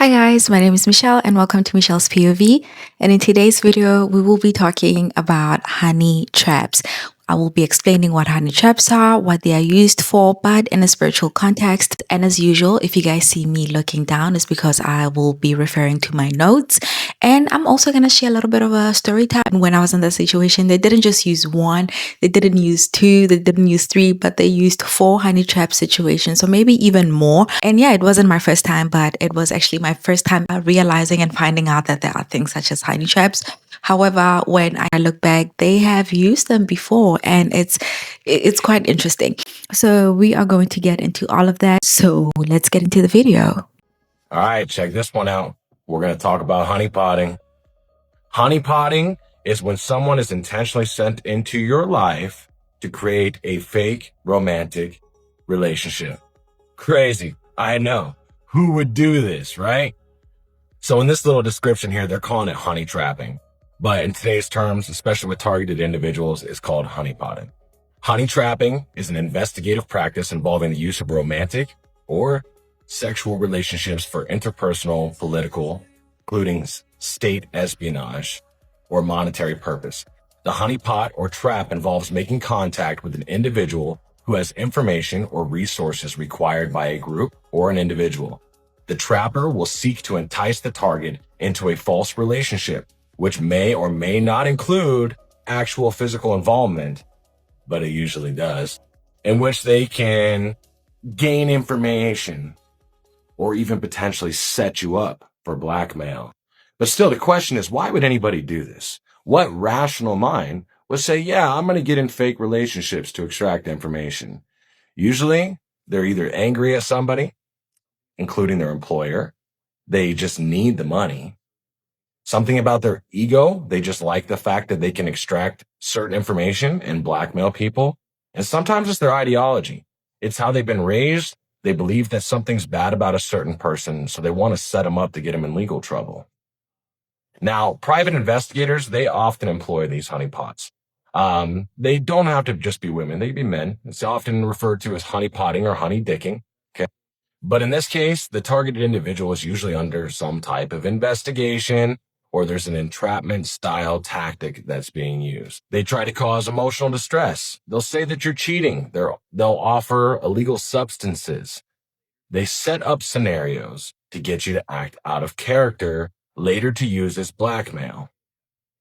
Hi guys, my name is Michelle and welcome to Michelle's POV. And in today's video, we will be talking about honey traps. I will be explaining what honey traps are, what they are used for, but in a spiritual context. And as usual, if you guys see me looking down, it's because I will be referring to my notes. And I'm also going to share a little bit of a story time. When I was in that situation, they didn't just use one, they didn't use two, they didn't use three, but they used 4 honey trap situations, so maybe even more. And yeah, it wasn't my first time, but it was actually my first time realizing and finding out that there are things such as honey traps. However, when I look back, they have used them before and it's quite interesting. So we are going to get into all of that. So let's get into the video. All right, check this one out. We're going to talk about honeypotting. Honeypotting is when someone is intentionally sent into your life to create a fake romantic relationship. Crazy. I know. Who would do this, right? So in this little description here, they're calling it honey trapping. But in today's terms, especially with targeted individuals, it's called honeypotting. Honey trapping is an investigative practice involving the use of romantic or sexual relationships for interpersonal, political, including state espionage, or monetary purpose. The honeypot or trap involves making contact with an individual who has information or resources required by a group or an individual. The trapper will seek to entice the target into a false relationship, which may or may not include actual physical involvement, but it usually does, in which they can gain information or even potentially set you up for blackmail. But still, the question is, why would anybody do this? What rational mind would say, yeah, I'm going to get in fake relationships to extract information? Usually, they're either angry at somebody, including their employer. They just need the money. Something about their ego. They just like the fact that they can extract certain information and blackmail people. And sometimes it's their ideology. It's how they've been raised. They believe that something's bad about a certain person, so they want to set them up to get them in legal trouble. Now, private investigators, they often employ these honeypots. They don't have to just be women. They can be men. It's often referred to as honeypotting or honey dicking. Okay. But in this case, the targeted individual is usually under some type of investigation, or there's an entrapment style tactic that's being used. They try to cause emotional distress. They'll say that you're cheating. They'll offer illegal substances. They set up scenarios to get you to act out of character, later to use as blackmail.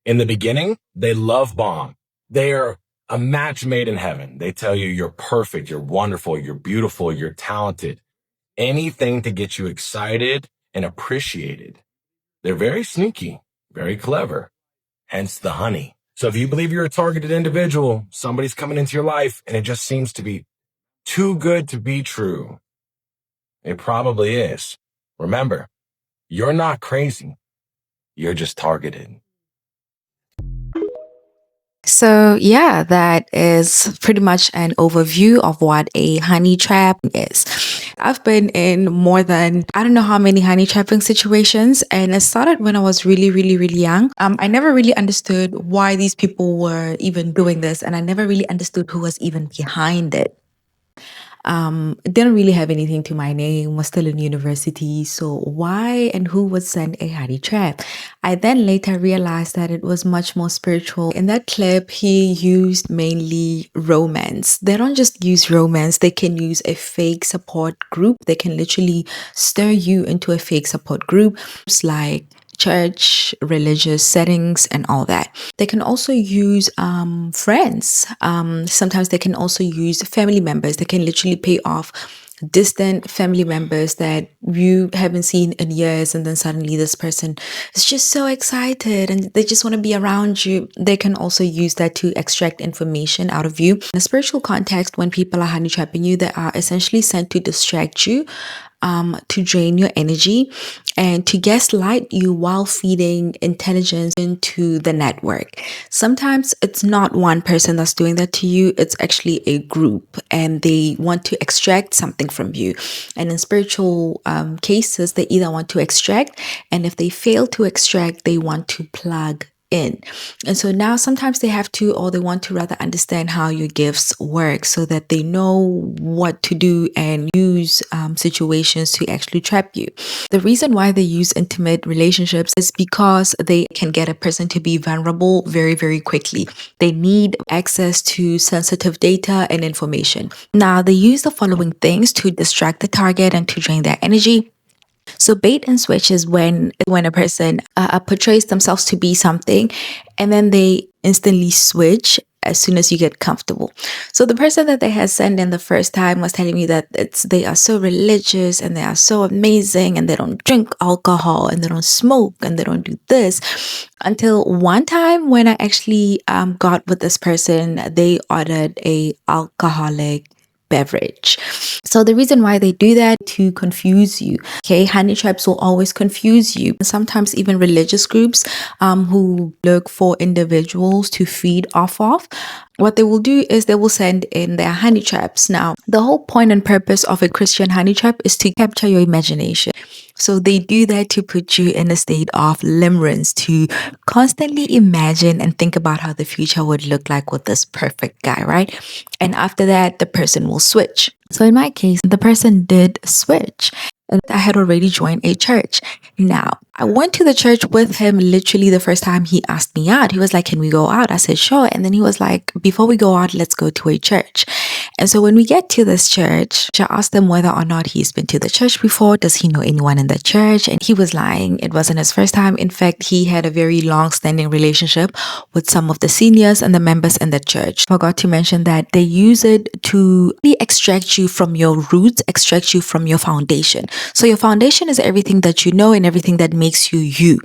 In the beginning, they love bomb. They are a match made in heaven. They tell you you're perfect, you're wonderful, you're beautiful, you're talented. Anything to get you excited and appreciated. They're very sneaky, very clever, hence the honey. So if you believe you're a targeted individual, somebody's coming into your life and it just seems to be too good to be true, it probably is. Remember, you're not crazy. You're just targeted. So yeah, that is pretty much an overview of what a honey trap is. I've been in more than, I don't know how many honey trapping situations, and it started when I was really young. I never really understood why these people were even doing this, and I never really understood who was even behind it. Didn't really have anything to my name, was still in university, so why and who would send a honey trap? I then later realized that it was much more spiritual. In that clip, he used mainly romance. They don't just use romance, they can use a fake support group. They can literally stir you into a fake support group. It's like church, religious settings, and all that. They can also use friends. Sometimes they can also use family members. They can literally pay off distant family members that you haven't seen in years, and then suddenly this person is just so excited and they just want to be around you. They can also use that to extract information out of you. In a spiritual context, when people are honey trapping you, they are essentially sent to distract you, to drain your energy, and to gaslight you while feeding intelligence into the network. Sometimes it's not one person that's doing that to you, it's actually a group, and they want to extract something from you. And in spiritual cases, they either want to extract, and if they fail to extract, they want to plug in. And so now sometimes they have to, or they want to rather understand how your gifts work so that they know what to do and use situations to actually trap you. The reason why they use intimate relationships is because they can get a person to be vulnerable very, very quickly. They need access to sensitive data and information. Now, they use the following things to distract the target and to drain their energy. So bait and switch is when a person portrays themselves to be something, and then they instantly switch as soon as you get comfortable. So the person that they had sent in the first time was telling me that they are so religious and they are so amazing and they don't drink alcohol and they don't smoke and they don't do this. Until one time when I actually got with this person, they ordered a alcoholic beverage. So the reason why they do that to confuse you. Okay, honey traps will always confuse you. Sometimes even religious groups who look for individuals to feed off of, what they will do is they will send in their honey traps. Now, the whole point and purpose of a Christian honey trap is to capture your imagination. So they do that to put you in a state of limerence, to constantly imagine and think about how the future would look like with this perfect guy, right? And after that, the person will switch. So in my case, the person did switch. And I had already joined a church. Now, I went to the church with him literally the first time he asked me out. He was like, "Can we go out?" I said, "Sure." And then he was like, "Before we go out, let's go to a church." And so when we get to this church, I asked him whether or not he's been to the church before. Does he know anyone in the church? And he was lying. It wasn't his first time. In fact, he had a very long-standing relationship with some of the seniors and the members in the church. Forgot to mention that they use it to really extract you from your roots, extract you from your foundation. So your foundation is everything that you know and everything that makes you you.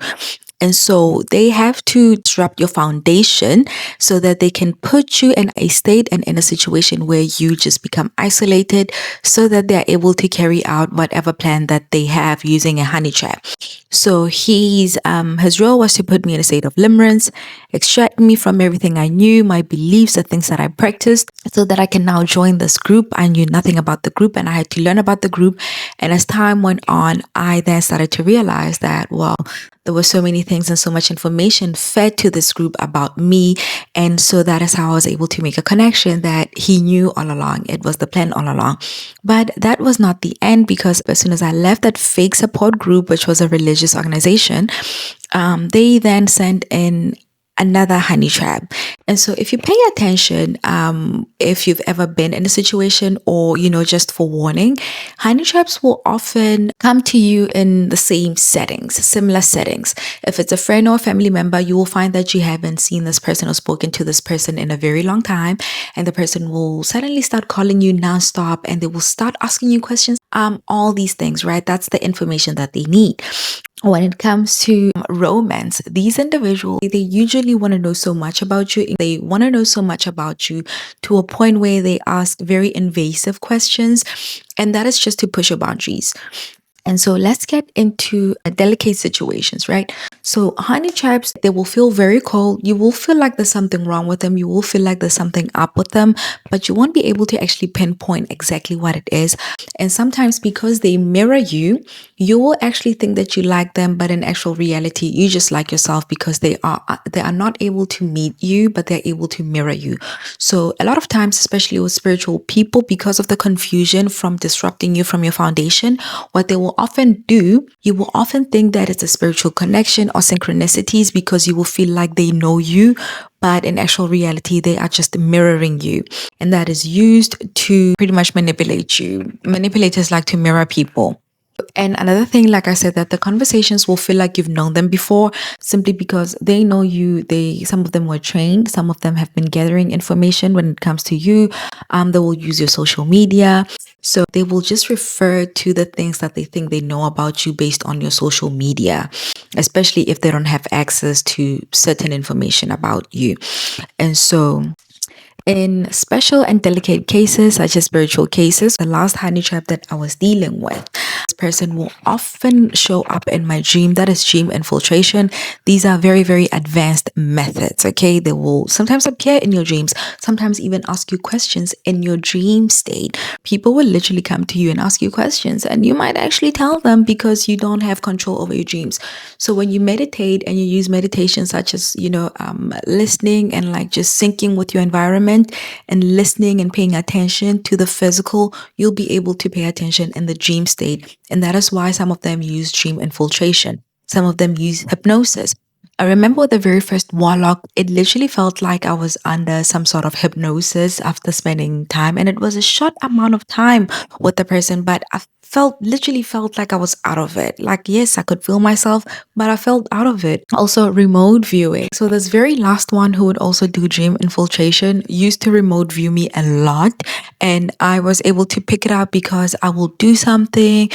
And so they have to disrupt your foundation so that they can put you in a state and in a situation where you just become isolated so that they're able to carry out whatever plan that they have using a honey trap. So his role was to put me in a state of limerence, extract me from everything I knew, my beliefs, the things that I practiced, so that I can now join this group. I knew nothing about the group and I had to learn about the group. And as time went on, I then started to realize that, well, there were so many things and so much information fed to this group about me. And so that is how I was able to make a connection that he knew all along. It was the plan all along. But that was not the end, because as soon as I left that fake support group, which was a religious organization, they then sent in another honey trap. And so if you pay attention, if you've ever been in a situation or, just for warning, honey traps will often come to you in the same settings, similar settings. If it's a friend or a family member, you will find that you haven't seen this person or spoken to this person in a very long time. And the person will suddenly start calling you nonstop and they will start asking you questions. All these things, right? That's the information that they need. When it comes to romance, these individuals, they usually want to know so much about you. They want to know so much about you to a point where they ask very invasive questions. And that is just to push your boundaries. And so let's get into delicate situations, right? So honey traps, they will feel very cold. You will feel like there's something wrong with them. You will feel like there's something up with them, but you won't be able to actually pinpoint exactly what it is. And sometimes because they mirror you, you will actually think that you like them, but in actual reality, you just like yourself because they are not able to meet you, but they're able to mirror you. So a lot of times, especially with spiritual people, because of the confusion from disrupting you from your foundation, what they will often do, you will often think that it's a spiritual connection or synchronicities because you will feel like they know you, but in actual reality, they are just mirroring you. And that is used to pretty much manipulate you. Manipulators like to mirror people. And another thing, like I said, that the conversations will feel like you've known them before simply because they know you. Some of them were trained. Some of them have been gathering information when it comes to you. They will use your social media. So they will just refer to the things that they think they know about you based on your social media, especially if they don't have access to certain information about you. And so In special and delicate cases, such as spiritual cases, the last honey trap that I was dealing with, this person will often show up in my dream. That is dream infiltration. These are very, very advanced methods, okay? They will sometimes appear in your dreams, sometimes even ask you questions in your dream state. People will literally come to you and ask you questions, and you might actually tell them because you don't have control over your dreams. So when you meditate and you use meditation such as, listening and like just syncing with your environment and listening and paying attention to the physical, you'll be able to pay attention in the dream state. And that is why some of them use dream infiltration. Some of them use hypnosis. I remember the very first warlock, it literally felt like I was under some sort of hypnosis after spending time. And it was a short amount of time with the person, but I literally felt like I was out of it. Like, yes, I could feel myself, but I felt out of it. Also, remote viewing. So, this very last one who would also do dream infiltration used to remote view me a lot. And I was able to pick it up because I will do something.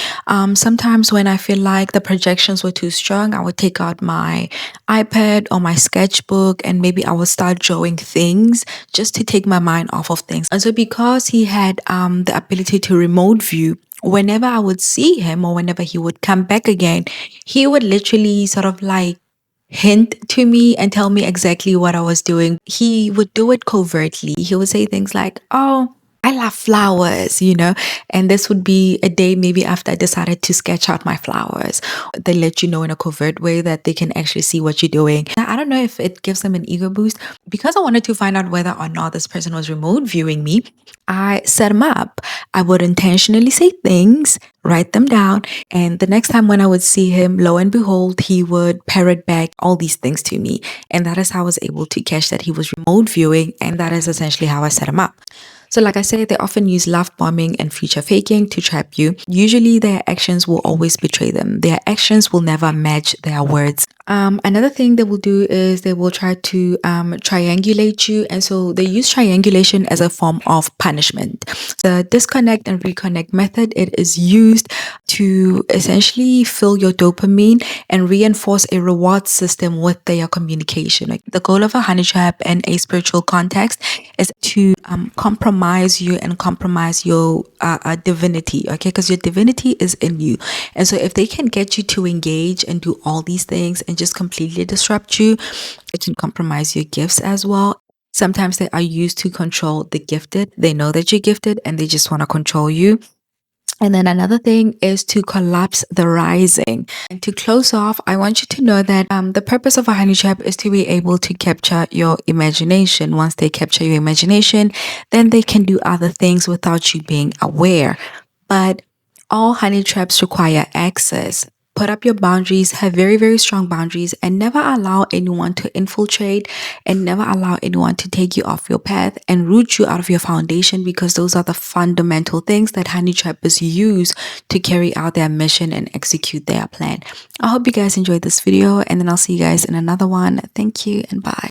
Sometimes when I feel like the projections were too strong, I would take out my iPad or my sketchbook and maybe I would start drawing things just to take my mind off of things. And so because he had the ability to remote view, whenever I would see him or whenever he would come back again, he would literally sort of like hint to me and tell me exactly what I was doing. He would do it covertly. He would say things like, "Oh, I love flowers," and this would be a day maybe after I decided to sketch out my flowers. They let you know in a covert way that they can actually see what you're doing. I don't know if it gives them an ego boost. Because I wanted to find out whether or not this person was remote viewing me, I set him up. I would intentionally say things, write them down, and the next time when I would see him, lo and behold, he would parrot back all these things to me. And that is how I was able to catch that he was remote viewing, and that is essentially how I set him up. So, like I said, they often use love bombing and future faking to trap you. Usually, their actions will always betray them. Their actions will never match their words. Another thing they will do is they will try to triangulate you. And so they use triangulation as a form of punishment. The disconnect and reconnect method, it is used to essentially fill your dopamine and reinforce a reward system with their communication. Like the goal of a honey trap in a spiritual context is to compromise you and compromise your divinity, okay? Because your divinity is in you. And so if they can get you to engage and do all these things and just completely disrupt you, it can compromise your gifts as well. Sometimes they are used to control the gifted. They know that you're gifted and they just want to control you. And then another thing is to collapse the rising. And to close off, I want you to know that the purpose of a honey trap is to be able to capture your imagination. Once they capture your imagination, then they can do other things without you being aware. But all honey traps require access. Put up your boundaries, have very, very strong boundaries, and never allow anyone to infiltrate and never allow anyone to take you off your path and root you out of your foundation, because those are the fundamental things that honey trappers use to carry out their mission and execute their plan. I hope you guys enjoyed this video, and then I'll see you guys in another one. Thank you and bye.